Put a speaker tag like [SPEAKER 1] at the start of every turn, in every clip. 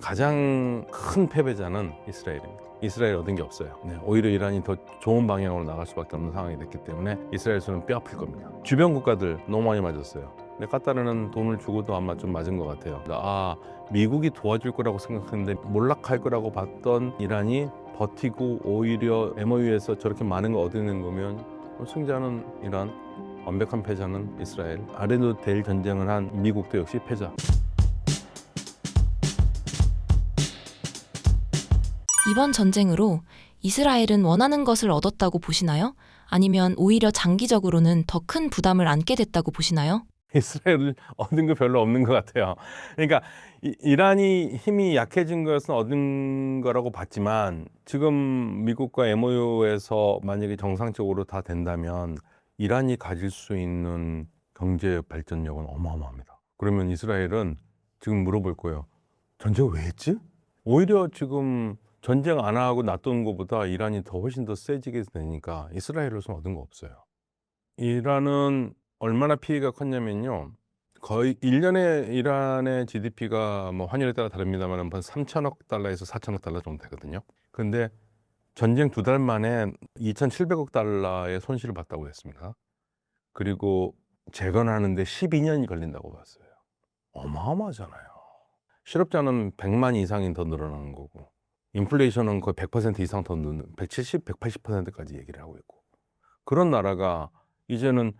[SPEAKER 1] 가장 큰 패배자는 이스라엘입니다. 이스라엘 얻은 게 없어요. 오히려 이란이 더 좋은 방향으로 나갈 수밖에 없는 상황이 됐기 때문에 이스라엘 수는 뼈 아플 겁니다. 주변 국가들 너무 많이 맞았어요. 근데 카타르는 돈을 주고도 아마 좀 맞은 것 같아요. 미국이 도와줄 거라고 생각했는데 몰락할 거라고 봤던 이란이 버티고 오히려 MOU에서 저렇게 많은 거 얻어내는 거면 승자는 이란, 완벽한 패자는 이스라엘. 아래도 될 전쟁을 한 미국도 역시 패자.
[SPEAKER 2] 이번 전쟁으로 이스라엘은 원하는 것을 얻었다고 보시나요? 아니면 오히려 장기적으로는 더 큰 부담을 안게 됐다고 보시나요?
[SPEAKER 1] 이스라엘을 얻은 거 별로 없는 것 같아요. 그러니까 이란이 힘이 약해진 것은 얻은 거라고 봤지만 지금 미국과 MOU에서 만약에 정상적으로 다 된다면 이란이 가질 수 있는 경제 발전력은 어마어마합니다. 그러면 이스라엘은 지금 물어볼 거예요. 전쟁 왜 했지? 오히려 지금 전쟁 안 하고 놔두는 것보다 이란이 더 훨씬 더 세지게 되니까 이스라엘로서 얻은 거 없어요. 이란은 얼마나 피해가 컸냐면요. 거의 1년에 이란의 GDP가 뭐 환율에 따라 다릅니다만 한 3천억 달러에서 4천억 달러 정도 되거든요. 근데 전쟁 2달 만에 2,700억 달러의 손실을 봤다고 했습니다. 그리고 재건하는데 12년이 걸린다고 봤어요. 어마어마하잖아요. 실업자는 100만 이상이 더 늘어나는 거고 인플레이션은 거의 100% 이상 더 늘는 170, 180%까지 얘기를 하고 있고 그런 나라가 이제는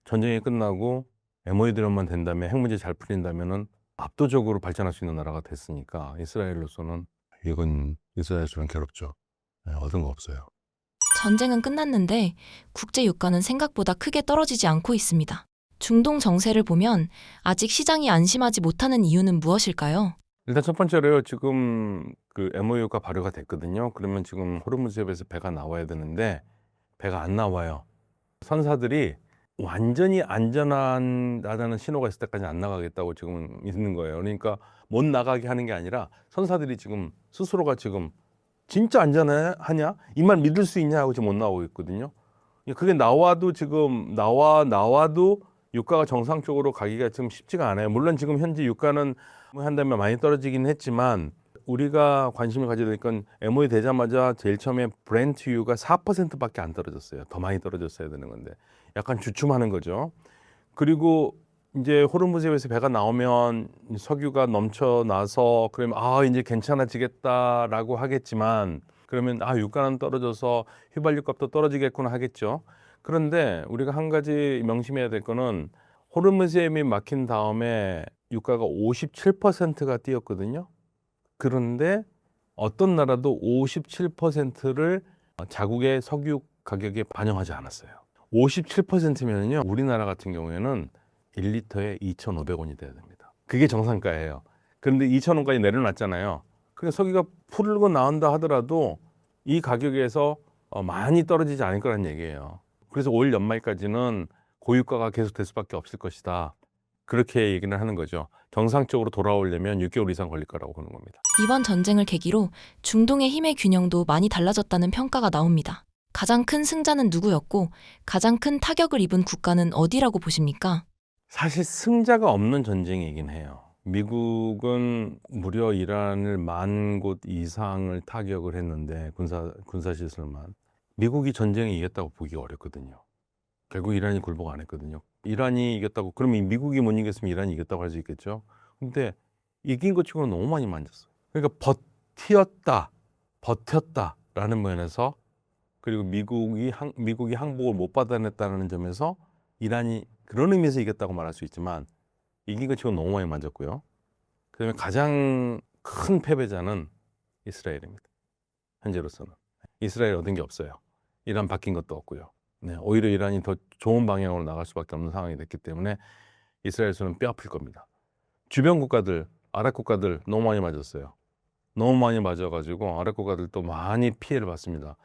[SPEAKER 1] 전쟁이 끝나고 MOU대로만 된다면 핵 문제 잘 풀린다면은 압도적으로 발전할 수 있는 나라가 됐으니까 이스라엘로서는 이건 이스라엘처럼 괴롭죠. 얻은 거 없어요.
[SPEAKER 2] 전쟁은 끝났는데 국제 유가는 생각보다 크게 떨어지지 않고 있습니다. 중동 정세를 보면 아직 시장이 안심하지 못하는 이유는 무엇일까요?
[SPEAKER 1] 일단 첫 번째로요. 지금 그 MOU가 발효가 됐거든요. 그러면 지금 호르무즈해에서 배가 나와야 되는데 배가 안 나와요. 선사들이 완전히 안전하다는 신호가 있을 때까지 안 나가겠다고 지금 있는 거예요. 그러니까 못 나가게 하는 게 아니라 선사들이 지금 스스로가 지금 진짜 안전하냐? 이 말 믿을 수 있냐 하고 지금 못 나오고 있거든요. 그게 나와도 지금 나와도 유가가 정상적으로 가기가 지금 쉽지가 않아요. 물론 지금 현재 유가는 한다면 많이 떨어지긴 했지만 우리가 관심을 가져야 될 건 MOU 되자마자 제일 처음에 브렌트유가 4%밖에 안 떨어졌어요. 더 많이 떨어졌어야 되는 건데 약간 주춤하는 거죠. 그리고 이제 호르무즈에서 배가 나오면 석유가 넘쳐나서 그러면 이제 괜찮아지겠다라고 하겠지만 그러면 유가는 떨어져서 휘발유 값도 떨어지겠구나 하겠죠. 그런데 우리가 한 가지 명심해야 될 거는 호르무즈햄이 막힌 다음에 유가가 57%가 뛰었거든요. 그런데 어떤 나라도 57%를 자국의 석유 가격에 반영하지 않았어요. 57%면요, 우리나라 같은 경우에는 1리터에 2,500원이 돼야 됩니다. 그게 정상가예요. 그런데 2,000원까지 내려놨잖아요. 그러니까 석유가 풀고 나온다 하더라도 이 가격에서 많이 떨어지지 않을 거란 얘기예요. 그래서 올 연말까지는 고유가가 계속될 수밖에 없을 것이다. 그렇게 얘기를 하는 거죠. 정상적으로 돌아오려면 6개월 이상 걸릴 거라고 보는 겁니다.
[SPEAKER 2] 이번 전쟁을 계기로 중동의 힘의 균형도 많이 달라졌다는 평가가 나옵니다. 가장 큰 승자는 누구였고 가장 큰 타격을 입은 국가는 어디라고 보십니까?
[SPEAKER 1] 사실 승자가 없는 전쟁이긴 해요. 미국은 무려 이란을 10,000곳 이상을 타격을 했는데 군사시설만. 미국이 전쟁에 이겼다고 보기 어렵거든요. 결국 이란이 굴복 안 했거든요. 이란이 이겼다고 그러면 미국이 못 이겼으면 이란이 이겼다고 할 수 있겠죠. 근데 이긴 것 치고는 너무 많이 만졌어요. 그러니까 버텼다라는 면에서 그리고 미국이 항복을 못 받아냈다는 점에서 이란이 그런 의미에서 이겼다고 말할 수 있지만 이긴 것 치고는 너무 많이 만졌고요. 그다음에 가장 큰 패배자는 이스라엘입니다. 현재로서는 이스라엘 얻은 게 없어요. 이란 바뀐 것도 없고요. 오히려 이란이 더 좋은 방향으로 나갈 수밖에 없는 상황이 됐기 때문에 이스라엘에서는 뼈 아플 겁니다. 주변 국가들, 아랍 국가들 너무 많이 맞았어요. 너무 많이 맞아가지고 아랍 국가들도 많이 피해를 봤습니다.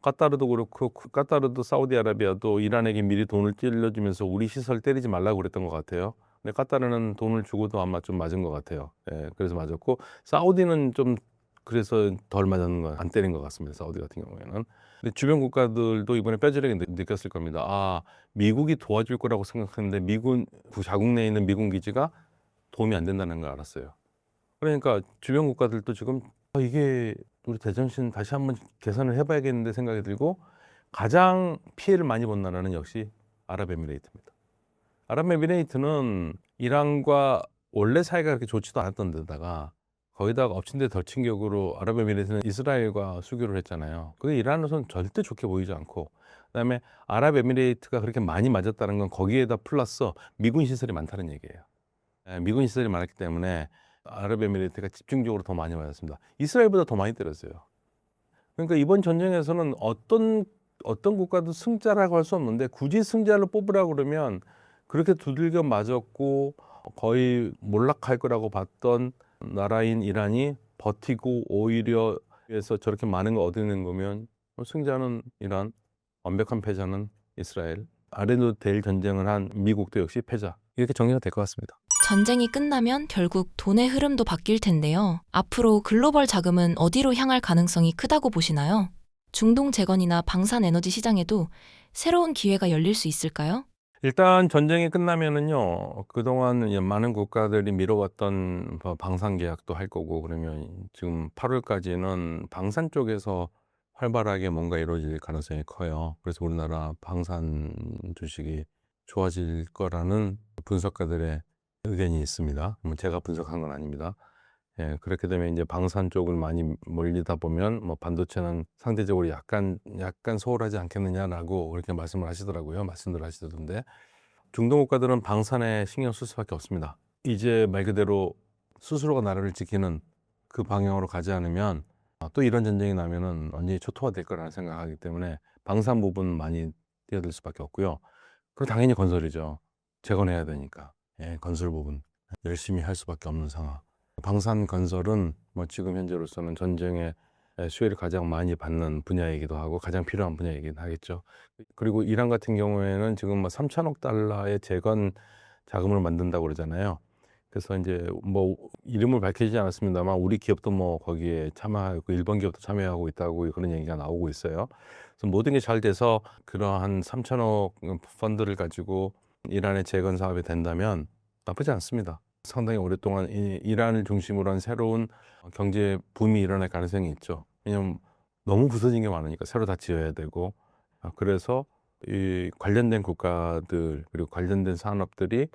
[SPEAKER 1] 카타르도 그렇고 카타르도 사우디아라비아도 이란에게 미리 돈을 찔러주면서 우리 시설 때리지 말라고 그랬던 것 같아요. 근데 카타르는 돈을 주고도 아마 좀 맞은 것 같아요. 그래서 맞았고 사우디는 좀 그래서 덜 맞았는 거 안 때린 것 같습니다. 사우디 같은 경우에는. 근데 주변 국가들도 이번에 뼈저리게 느꼈을 겁니다. 미국이 도와줄 거라고 생각했는데 자국 내에 있는 미군 기지가 도움이 안 된다는 걸 알았어요. 그러니까 주변 국가들도 지금 이게 우리 대전신 다시 한번 개선을 해봐야겠는데 생각이 들고 가장 피해를 많이 본 나라는 역시 아랍에미레이트입니다. 아랍에미레이트는 이란과 원래 사이가 그렇게 좋지도 않았던 데다가 거기다가 엎친 데 덮친 격으로 아랍에미레이트는 이스라엘과 수교를 했잖아요. 그게 이란으로서는 절대 좋게 보이지 않고 그다음에 아랍에미레이트가 그렇게 많이 맞았다는 건 거기에다 플러스 미군 시설이 많다는 얘기예요. 미군 시설이 많았기 때문에 아랍에미레이트가 집중적으로 더 많이 맞았습니다. 이스라엘보다 더 많이 때렸어요. 그러니까 이번 전쟁에서는 어떤 국가도 승자라고 할 수 없는데 굳이 승자를 뽑으라고 그러면 그렇게 두들겨 맞았고 거의 몰락할 거라고 봤던 나라인 이란이 버티고 오히려 에서 저렇게 많은 거 얻어낸 거면 승자는 이란, 완벽한 패자는 이스라엘, 아래도 될 전쟁을 한 미국도 역시 패자. 이렇게 정리가 될 것 같습니다.
[SPEAKER 2] 전쟁이 끝나면 결국 돈의 흐름도 바뀔 텐데요. 앞으로 글로벌 자금은 어디로 향할 가능성이 크다고 보시나요? 중동 재건이나 방산 에너지 시장에도 새로운 기회가 열릴 수 있을까요?
[SPEAKER 1] 일단 전쟁이 끝나면은요, 그동안 많은 국가들이 미뤄왔던 방산 계약도 할 거고, 그러면 지금 8월까지는 방산 쪽에서 활발하게 뭔가 이루어질 가능성이 커요. 그래서 우리나라 방산 주식이 좋아질 거라는 분석가들의 의견이 있습니다. 제가 분석한 건 아닙니다. 예, 그렇게 되면 이제 방산 쪽을 많이 몰리다 보면 뭐 반도체는 상대적으로 약간 소홀하지 않겠느냐라고 그렇게 말씀을 하시더라고요. 말씀들 하시던데 중동 국가들은 방산에 신경 쓸 수밖에 없습니다. 이제 말 그대로 스스로가 나라를 지키는 그 방향으로 가지 않으면 또 이런 전쟁이 나면은 완전히 초토화될 거라는 생각하기 때문에 방산 부분 많이 뛰어들 수밖에 없고요. 그리고 당연히 건설이죠. 재건해야 되니까. 예, 건설 부분 열심히 할 수밖에 없는 상황. 방산 건설은 뭐 지금 현재로서는 전쟁의 수혜를 가장 많이 받는 분야이기도 하고 가장 필요한 분야이기도 하겠죠. 그리고 이란 같은 경우에는 지금 뭐 3천억 달러의 재건 자금을 만든다고 그러잖아요. 그래서 이제 뭐 이름을 밝히지 않았습니다만 우리 기업도 뭐 거기에 참여하고 일본 기업도 참여하고 있다고 그런 얘기가 나오고 있어요. 그래서 모든 게 잘 돼서 그러한 3천억 펀드를 가지고 이란의 재건 사업이 된다면 나쁘지 않습니다. 상당히 오랫동안 이란을 중심으로 한 새로운 경제 붐이 일어날 가능성이 있죠. 왜냐하면 너무 부서진 게 많으니까 새로 다 지어야 되고 그래서 이 관련된 국가들 그리고 관련된 산업들이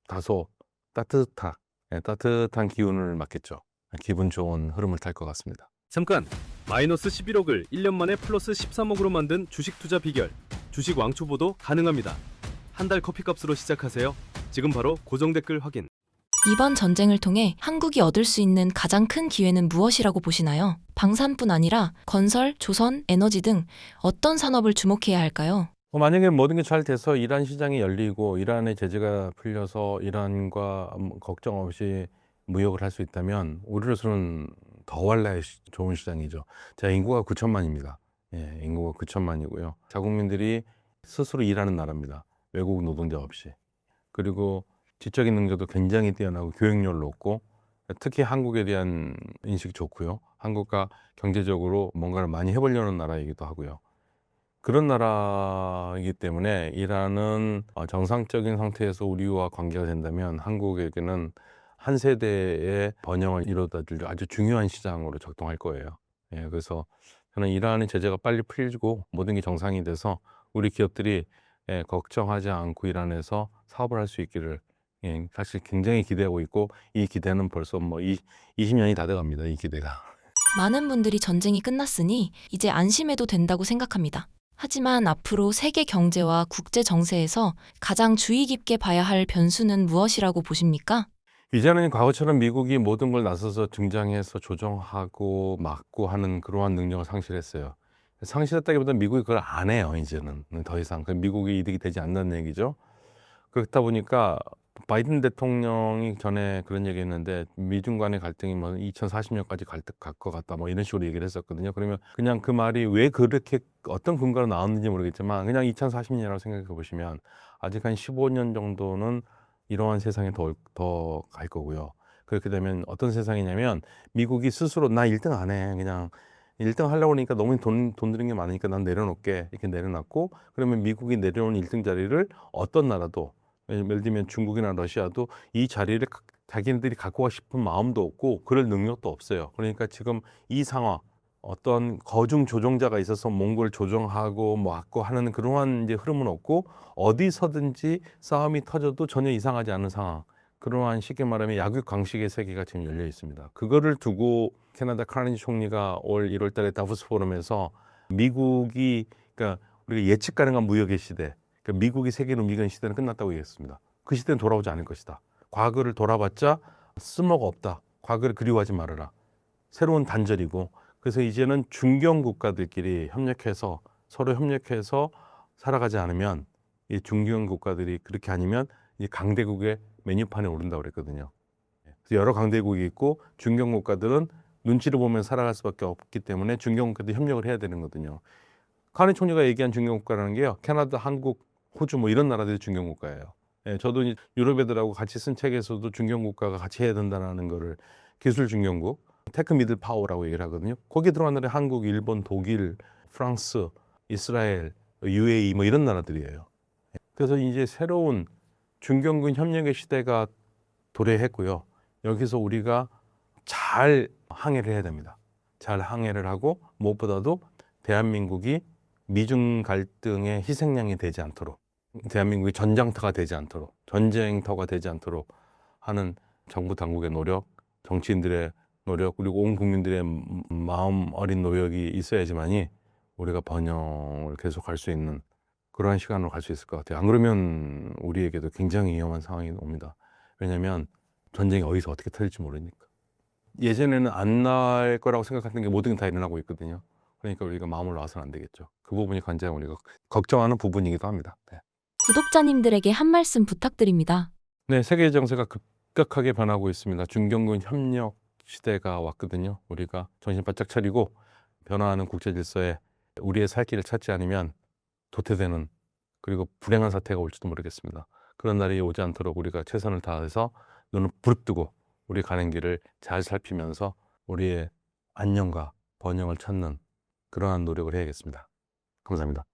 [SPEAKER 1] 다소 따뜻한 기운을 맞겠죠. 기분 좋은 흐름을 탈 것 같습니다.
[SPEAKER 3] 잠깐! 마이너스 11억을 1년 만에 플러스 13억으로 만든 주식 투자 비결, 주식 왕초보도 가능합니다. 한 달 커피값으로 시작하세요. 지금 바로 고정 댓글 확인.
[SPEAKER 2] 이번 전쟁을 통해 한국이 얻을 수 있는 가장 큰 기회는 무엇이라고 보시나요? 방산뿐 아니라 건설, 조선, 에너지 등 어떤 산업을 주목해야 할까요?
[SPEAKER 1] 만약에 모든 게 잘 돼서 이란 시장이 열리고 이란의 제재가 풀려서 이란과 걱정 없이 무역을 할 수 있다면 우리로서는 더 원래 좋은 시장이죠. 자, 인구가 9천만입니다. 예, 인구가 9천만이고요. 자국민들이 스스로 일하는 나라입니다. 외국 노동자 없이. 그리고 지적인 능력도 굉장히 뛰어나고 교육열 높고 특히 한국에 대한 인식이 좋고요. 한국과 경제적으로 뭔가를 많이 해보려는 나라이기도 하고요. 그런 나라이기 때문에 이란은 정상적인 상태에서 우리와 관계가 된다면 한국에게는 한 세대의 번영을 이루어다 줄 아주 중요한 시장으로 작동할 거예요. 예, 그래서 저는 이란의 제재가 빨리 풀리고 모든 게 정상이 돼서 우리 기업들이 걱정하지 않고 이란에서 사업을 할 수 있기를 사실 굉장히 기대하고 있고 이 기대는 벌써 뭐 20년이 다 돼갑니다. 이 기대가.
[SPEAKER 2] 많은 분들이 전쟁이 끝났으니 이제 안심해도 된다고 생각합니다. 하지만 앞으로 세계 경제와 국제 정세에서 가장 주의 깊게 봐야 할 변수는 무엇이라고 보십니까?
[SPEAKER 1] 이제는 과거처럼 미국이 모든 걸 나서서 등장해서 조정하고 막고 하는 그러한 능력을 상실했어요. 상실했다기보다 미국이 그걸 안 해요. 이제는 더 이상 미국이 이득이 되지 않는 얘기죠. 그렇다 보니까 바이든 대통령이 전에 그런 얘기했는데 미중 간의 갈등이 뭐 2040년까지 갈 것 같다 뭐 이런 식으로 얘기를 했었거든요. 그러면 그냥 그 말이 왜 그렇게 어떤 근거로 나왔는지 모르겠지만 그냥 2040년이라고 생각해 보시면 아직 한 15년 정도는 이러한 세상에 더 갈 거고요. 그렇게 되면 어떤 세상이냐면 미국이 스스로 나 1등 안 해. 그냥 1등 하려고 하니까 너무 돈 드는 게 많으니까 난 내려놓게 이렇게 내려놨고 그러면 미국이 내려놓은 1등 자리를 어떤 나라도 예를 들면 중국이나 러시아도 이 자리를 자기네들이 갖고 가고 싶은 마음도 없고 그럴 능력도 없어요. 그러니까 지금 이 상황, 어떤 거중 조종자가 있어서 몽골 조종하고 뭐 하고 하는 그러한 이제 흐름은 없고 어디서든지 싸움이 터져도 전혀 이상하지 않은 상황. 그러한 쉽게 말하면 약육 강식의 세계가 지금 열려 있습니다. 그거를 두고 캐나다 카네디 총리가 올 1월 달에 다보스 포럼에서 미국이 그러니까 우리가 예측 가능한 무역의 시대, 그러니까 미국이 세계로 미는 시대는 끝났다고 얘기했습니다. 그 시대는 돌아오지 않을 것이다. 과거를 돌아봤자 쓸모가 없다. 과거를 그리워하지 말아라. 새로운 단절이고 그래서 이제는 중견 국가들끼리 협력해서 서로 협력해서 살아가지 않으면 이 중견 국가들이 그렇게 아니면 이 강대국의 메뉴판에 오른다고 그랬거든요. 그래서 여러 강대국이 있고 중견 국가들은 눈치를 보면 살아갈 수밖에 없기 때문에 중견 국가들 협력을 해야 되는 거거든요. 카네 총리가 얘기한 중견 국가라는 게요. 캐나다, 한국, 호주 뭐 이런 나라들이 중견 국가예요. 예, 저도 유럽 애들하고 같이 쓴 책에서도 중견 국가가 같이 해야 된다는 거를 기술 중견국, 테크 미들 파워라고 얘기를 하거든요. 거기 들어간 나라는 한국, 일본, 독일, 프랑스, 이스라엘, UAE 뭐 이런 나라들이에요. 그래서 이제 새로운 중견군 협력의 시대가 도래했고요. 여기서 우리가 잘 항해를 해야 됩니다. 잘 항해를 하고 무엇보다도 대한민국이 미중 갈등의 희생양이 되지 않도록 대한민국이 전장터가 되지 않도록 전쟁터가 되지 않도록 하는 정부 당국의 노력, 정치인들의 노력 그리고 온 국민들의 마음 어린 노력이 있어야지만이 우리가 번영을 계속할 수 있는 그러한 시간으로 갈 수 있을 것 같아요. 안 그러면 우리에게도 굉장히 위험한 상황이 옵니다. 왜냐하면 전쟁이 어디서 어떻게 터질지 모르니까. 예전에는 안 날 거라고 생각했던 게 모든 게 다 일어나고 있거든요. 그러니까 우리가 마음을 놔서는 안 되겠죠. 그 부분이 굉장히 우리가 걱정하는 부분이기도 합니다. 네.
[SPEAKER 2] 구독자님들에게 한 말씀 부탁드립니다.
[SPEAKER 1] 네, 세계 정세가 급격하게 변하고 있습니다. 중견군 협력 시대가 왔거든요. 우리가 정신 바짝 차리고 변화하는 국제 질서에 우리의 살 길을 찾지 않으면 도태되는 그리고 불행한 사태가 올지도 모르겠습니다. 그런 날이 오지 않도록 우리가 최선을 다해서 눈을 부릅뜨고 우리 가는 길을 잘 살피면서 우리의 안녕과 번영을 찾는 그러한 노력을 해야겠습니다. 감사합니다.